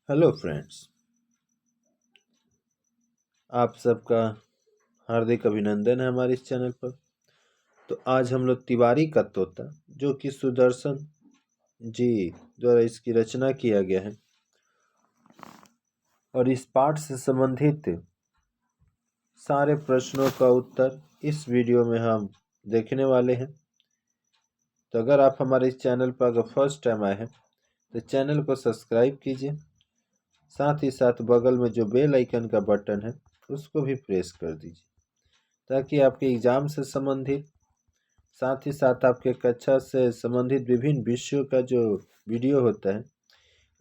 Hello friends, आप सबका हार्दिक अभिनंदन है हमारे इस चैनल पर। तो आज हम लोग तिवारी का तोता, जो कि सुदर्शन जी द्वारा इसकी रचना किया गया है, और इस पाठ से संबंधित सारे प्रश्नों का उत्तर इस वीडियो में हम देखने वाले हैं। तो अगर आप हमारे इस चैनल पर अगर फर्स्ट टाइम आए हैं तो चैनल को सब्सक्राइब कीजिए, साथ ही साथ बगल में जो बेल आइकन का बटन है उसको भी प्रेस कर दीजिए, ताकि आपके एग्ज़ाम से संबंधित, साथ ही साथ आपके कक्षा से संबंधित विभिन्न विषयों का जो वीडियो होता है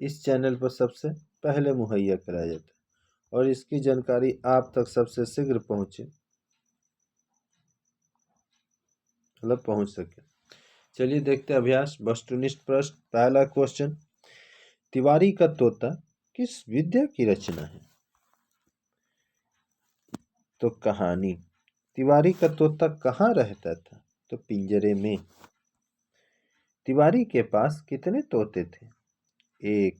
इस चैनल पर सबसे पहले मुहैया कराया जाता है और इसकी जानकारी आप तक सबसे शीघ्र पहुंच सके। चलिए देखते हैं अभ्यास वस्तुनिष्ठ प्रश्न। पहला क्वेश्चन, तिवारी का तोता किस विद्या की रचना है? तो कहानी। तिवारी का तोता कहाँ रहता था? तो पिंजरे में। तिवारी के पास कितने तोते थे? एक।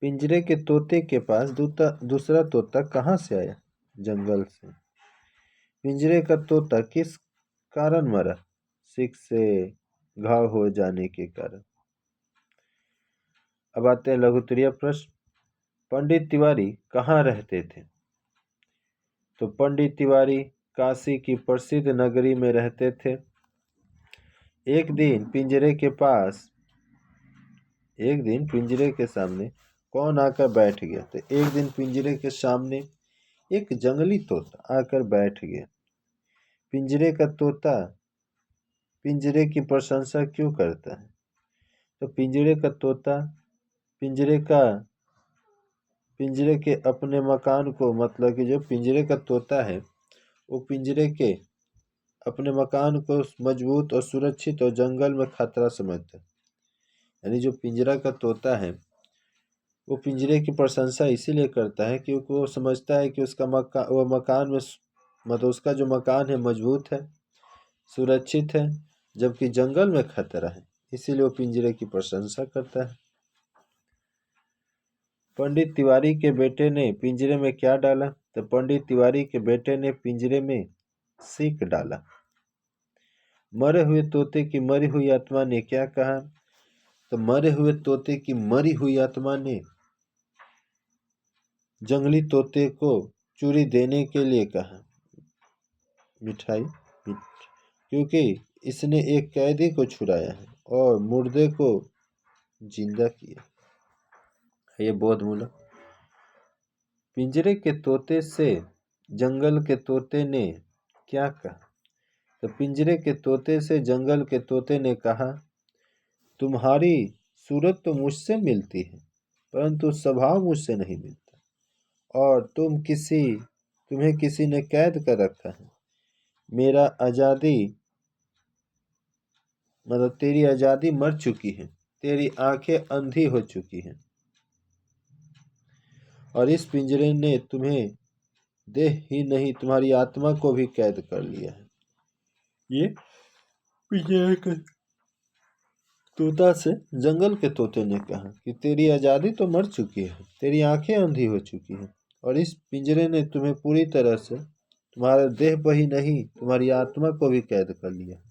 पिंजरे के तोते के पास दूसरा तोता कहाँ से आया? जंगल से। पिंजरे का तोता किस कारण मरा? सींग से घाव हो जाने के कारण। अब आते हैं लघु उत्तरीय प्रश्न। पंडित तिवारी कहाँ रहते थे? तो पंडित तिवारी काशी की प्रसिद्ध नगरी में रहते थे। एक दिन पिंजरे के सामने कौन आकर बैठ गया? तो एक दिन पिंजरे के सामने एक जंगली तोता आकर बैठ गया। पिंजरे का तोता पिंजरे की प्रशंसा क्यों करता है? तो पिंजरे का तोता पिंजरे के अपने मकान को, मतलब कि जो पिंजरे का तोता है वो पिंजरे के अपने मकान को मजबूत और सुरक्षित और जंगल में खतरा समझता है। यानी जो पिंजरा का तोता है वो पिंजरे की प्रशंसा इसीलिए करता है क्योंकि वो समझता है कि वो मकान में, मतलब उसका जो मकान है मजबूत है, सुरक्षित है, जबकि जंगल में खतरा है, इसीलिए वो पिंजरे की प्रशंसा करता है। पंडित तिवारी के बेटे ने पिंजरे में क्या डाला? तो पंडित तिवारी के बेटे ने पिंजरे में सीक डाला। मरे हुए तोते की मरी हुई आत्मा ने क्या कहा? तो मरे हुए तोते की मरी हुई आत्मा ने जंगली तोते को चूरी देने के लिए कहा। मिठाई, क्योंकि इसने एक कैदी को छुड़ाया है और मुर्दे को जिंदा किया। ये बोधमूलक। पिंजरे के तोते से जंगल के तोते ने क्या कहा? तो पिंजरे के तोते से जंगल के तोते ने कहा, तुम्हारी सूरत तो मुझसे मिलती है, परंतु स्वभाव मुझसे नहीं मिलता, और तुम्हें किसी ने कैद कर रखा है। मेरा आज़ादी, मतलब तेरी आज़ादी मर चुकी है, तेरी आंखें अंधी हो चुकी हैं, और इस पिंजरे ने तुम्हें देह ही नहीं तुम्हारी आत्मा को भी कैद कर लिया है। ये पिंजरे के तोता से जंगल के तोते ने कहा कि तेरी आज़ादी तो मर चुकी है, तेरी आंखें अंधी हो चुकी हैं, और इस पिंजरे ने तुम्हें पूरी तरह से तुम्हारे देह पर ही नहीं तुम्हारी आत्मा को भी कैद कर लिया।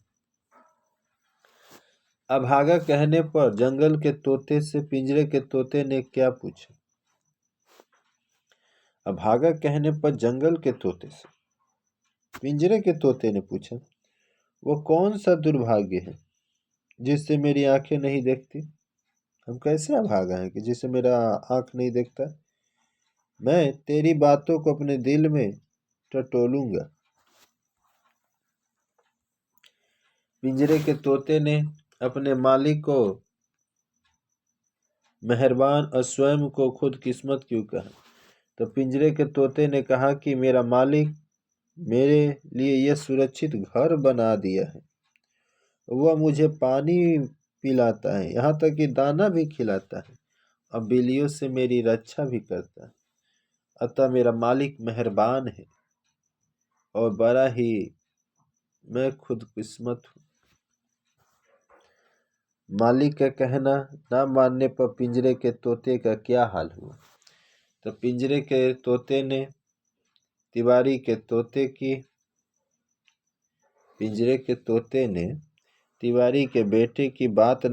अभागा कहने पर जंगल के तोते से पिंजरे के तोते ने क्या पूछा? अभागा कहने पर जंगल के तोते से पिंजरे के तोते ने पूछा, वो कौन सा दुर्भाग्य है जिससे मेरी आंखें नहीं देखती? हम कैसे अभागा हैं कि जिससे मेरा आंख नहीं देखता? मैं तेरी बातों को अपने दिल में टटोलूंगा। पिंजरे के तोते ने अपने मालिक को मेहरबान और स्वयं को खुद किस्मत क्यों कहा? तो पिंजरे के तोते ने कहा कि मेरा मालिक मेरे लिए यह सुरक्षित घर बना दिया है, वह मुझे पानी पिलाता है, यहाँ तक कि दाना भी खिलाता है, और बिल्लियों से मेरी रक्षा भी करता है। अतः मेरा मालिक मेहरबान है और बड़ा ही मैं खुद किस्मत हूँ। मालिक का कहना ना मानने पर पिंजरे के तोते का क्या हाल हुआ। तो पिंजरे के तोते ने तिवारी के तोते की पिंजरे के तोते ने तिवारी के बेटे की बात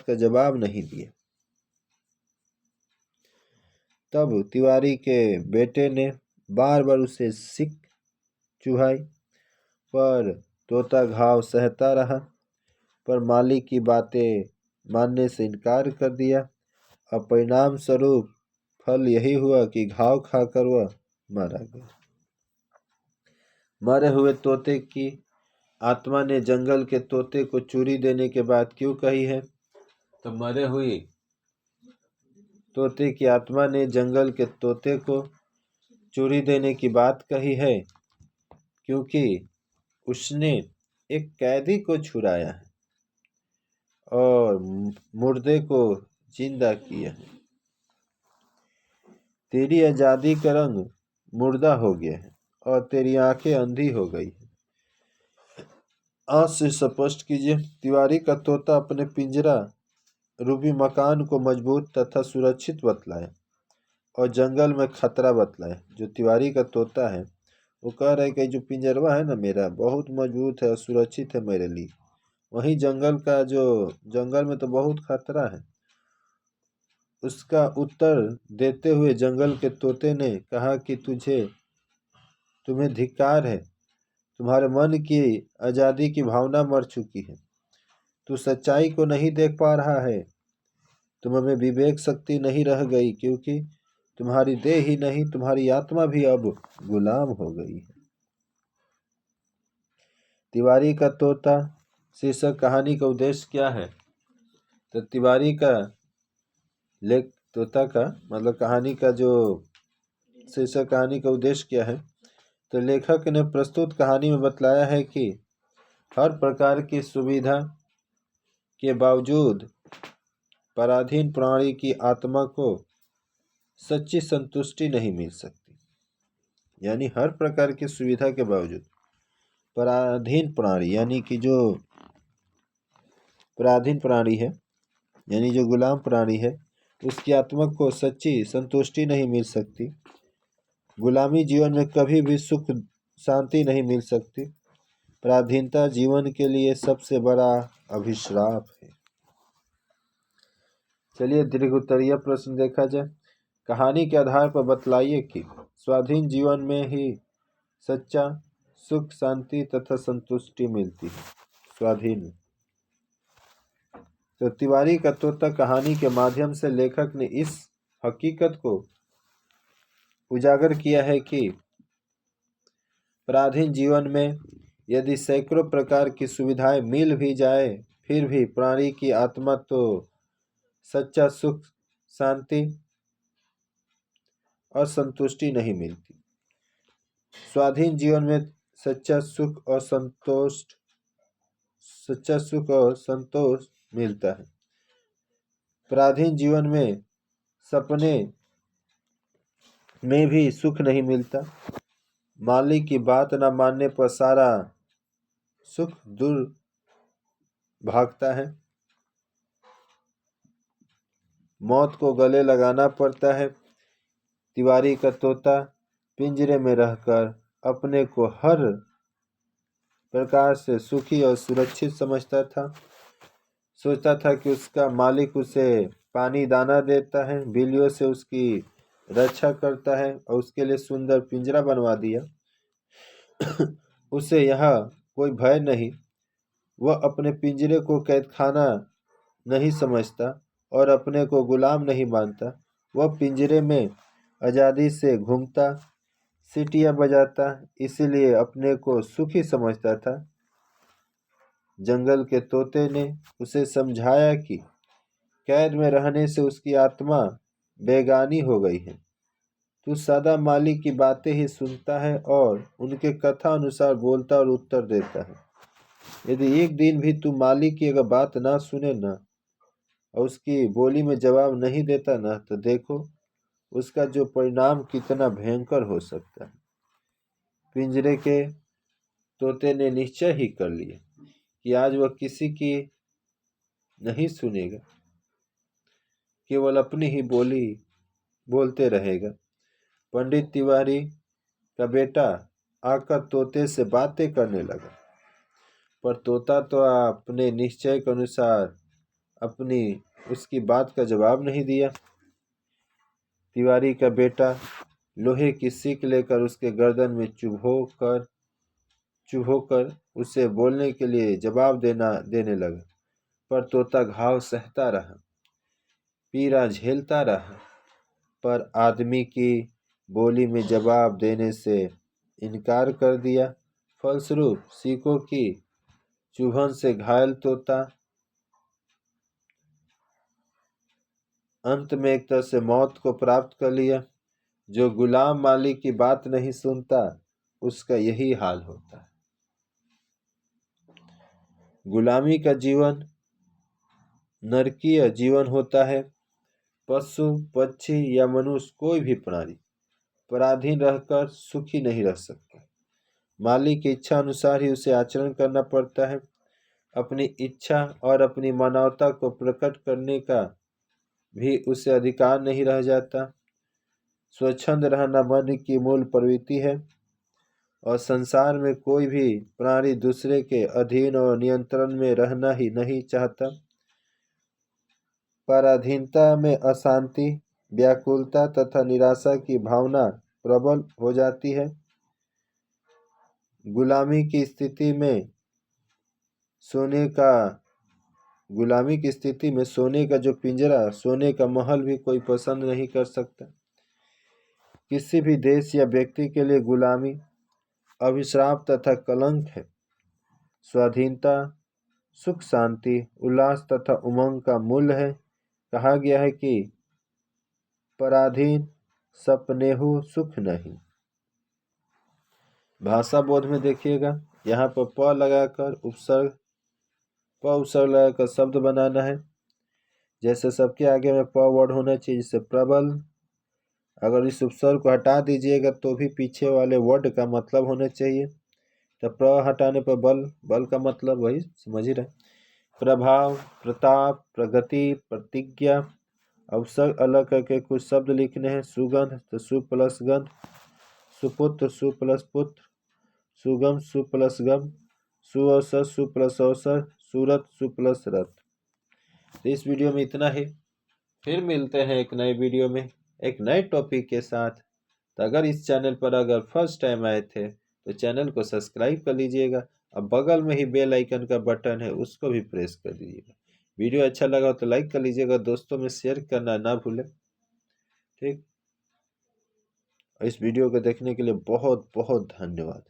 का जवाब नहीं दिया। तब तिवारी के बेटे ने बार बार उसे सिक चुहाई, पर तोता घाव सहता रहा, पर मालिक की बातें मानने से इनकार कर दिया। अब परिणाम स्वरूप फल यही हुआ कि घाव खाकर वह मारा गया। मरे हुए तोते की आत्मा ने जंगल के तोते को चूरी देने के बाद क्यों कही है। तो मरे हुए तोते की आत्मा ने जंगल के तोते को चूरी देने की बात कही है क्योंकि उसने एक कैदी को छुड़ाया है और मुर्दे को जिंदा किया है। तेरी आजादी का रंग मुर्दा हो गया है और तेरी आंखें अंधी हो गई है। आज से स्पष्ट कीजिए। तिवारी का तोता अपने पिंजरा रूपी मकान को मजबूत तथा सुरक्षित बतलाया और जंगल में खतरा बतलाया। जो तिवारी का तोता है वो कह रहा है कि जो पिंजरवा है ना मेरा बहुत मजबूत है और सुरक्षित है मेरे लिए, वहीं जंगल में तो बहुत खतरा है। उसका उत्तर देते हुए जंगल के तोते ने कहा कि तुम्हें धिक्कार है, तुम्हारे मन की आजादी की भावना मर चुकी है, तू सच्चाई को नहीं देख पा रहा है, तुम में विवेक शक्ति नहीं रह गई क्योंकि तुम्हारी देह ही नहीं तुम्हारी आत्मा भी अब गुलाम हो गई है। तिवारी का तोता शीर्षक कहानी का उद्देश्य क्या है। तो तिवारी का तोता का मतलब कहानी का जो शीर्षक कहानी का उद्देश्य क्या है। तो लेखक ने प्रस्तुत कहानी में बतलाया है कि हर प्रकार की सुविधा के बावजूद पराधीन प्राणी की आत्मा को सच्ची संतुष्टि नहीं मिल सकती। यानी हर प्रकार की सुविधा के बावजूद पराधीन प्राणी यानी कि जो पराधीन प्राणी है यानी जो गुलाम प्राणी है उसकी आत्मा को सच्ची संतुष्टि नहीं मिल सकती। गुलामी जीवन में कभी भी सुख शांति नहीं मिल सकती। पराधीनता जीवन के लिए सबसे बड़ा अभिश्राप है। चलिए दीर्घ उत्तरीय प्रश्न देखा जाए। कहानी के आधार पर बतलाइए कि स्वाधीन जीवन में ही सच्चा सुख शांति तथा संतुष्टि मिलती है। स्वाधीन। तो तिवारी का तोता कहानी के माध्यम से लेखक ने इस हकीकत को उजागर किया है कि पराधीन जीवन में यदि सैकड़ों प्रकार की सुविधाएं मिल भी जाए फिर भी प्राणी की आत्मा तो सच्चा सुख शांति और संतुष्टि नहीं मिलती। स्वाधीन जीवन में सच्चा सुख और संतोष मिलता है। पराधीन जीवन में सपने में भी सुख नहीं मिलता। मालिक की बात न मानने पर सारा सुख दूर भागता है। मौत को गले लगाना पड़ता है। तिवारी का तोता पिंजरे में रहकर अपने को हर प्रकार से सुखी और सुरक्षित समझता था। सोचता था कि उसका मालिक उसे पानी दाना देता है, बिल्लियों से उसकी रक्षा करता है और उसके लिए सुंदर पिंजरा बनवा दिया। उसे यहाँ कोई भय नहीं। वह अपने पिंजरे को कैदखाना नहीं समझता और अपने को गुलाम नहीं मानता। वह पिंजरे में आज़ादी से घूमता, सीटियाँ बजाता, इसीलिए अपने को सुखी समझता था। जंगल के तोते ने उसे समझाया कि कैद में रहने से उसकी आत्मा बेगानी हो गई है। तू सदा मालिक की बातें ही सुनता है और उनके कथा अनुसार बोलता और उत्तर देता है। यदि एक दिन भी तू मालिक की अगर बात ना सुने ना और उसकी बोली में जवाब नहीं देता ना तो देखो उसका जो परिणाम कितना भयंकर हो सकता है। पिंजरे के तोते ने निश्चय ही कर लिया कि आज वह किसी की नहीं सुनेगा, केवल अपनी ही बोली बोलते रहेगा। पंडित तिवारी का बेटा आकर तोते से बातें करने लगा, पर तोता तो अपने निश्चय के अनुसार अपनी उसकी बात का जवाब नहीं दिया। तिवारी का बेटा लोहे की सीख लेकर उसके गर्दन में चुभोकर उसे बोलने के लिए जवाब देने लगा, पर तोता घाव सहता रहा, पीड़ा झेलता रहा, पर आदमी की बोली में जवाब देने से इनकार कर दिया। फलस्वरूप सीकों की चुभन से घायल तोता अंत में एक तरह से मौत को प्राप्त कर लिया। जो गुलाम मालिक की बात नहीं सुनता, उसका यही हाल होता है। गुलामी का जीवन नरकीय जीवन होता है। पशु, पक्षी या मनुष्य कोई भी प्राणी पराधीन रहकर सुखी नहीं रह सकता। मालिक की इच्छा अनुसार ही उसे आचरण करना पड़ता है। अपनी इच्छा और अपनी मानवता को प्रकट करने का भी उसे अधिकार नहीं रह जाता। स्वच्छंद रहना मन की मूल प्रवृत्ति है और संसार में कोई भी प्राणी दूसरे के अधीन और नियंत्रण में रहना ही नहीं चाहता। पराधीनता में अशांति, व्याकुलता तथा निराशा की भावना प्रबल हो जाती है। गुलामी की स्थिति में सोने का जो पिंजरा, सोने का महल भी कोई पसंद नहीं कर सकता। किसी भी देश या व्यक्ति के लिए गुलामी अभिशाप तथा कलंक है। स्वाधीनता सुख, शांति, उल्लास तथा उमंग का मूल्य है। कहा गया है कि पराधीन सपनेहु सुख नहीं। भाषा बोध में देखिएगा, यहाँ पर प लगाकर उपसर्ग लगाकर शब्द बनाना है। जैसे सबके आगे में प वर्ड होना चाहिए, जैसे प्रबल। अगर इस उपसर्ग को हटा दीजिएगा तो भी पीछे वाले वर्ड का मतलब होना चाहिए। तो प्र हटाने पर बल का मतलब वही समझ ही रहे। प्रभाव, प्रताप, प्रगति, प्रतिज्ञा। उपसर्ग अलग करके कुछ शब्द लिखने हैं। सुगंध तो सु प्लस गंध, सुपुत्र सु प्लस पुत्र, सुगम सु प्लस गम, सुअवसर सु प्लस अवसर, सूरत सु प्लस रथ। तो इस वीडियो में इतना ही। फिर मिलते हैं एक नए वीडियो में एक नए टॉपिक के साथ। तो अगर इस चैनल पर अगर फर्स्ट टाइम आए थे तो चैनल को सब्सक्राइब कर लीजिएगा। अब बगल में ही बेल आइकन का बटन है, उसको भी प्रेस कर दीजिएगा। वीडियो अच्छा लगा तो लाइक कर लीजिएगा, दोस्तों में शेयर करना ना भूलें। ठीक, इस वीडियो को देखने के लिए बहुत बहुत धन्यवाद।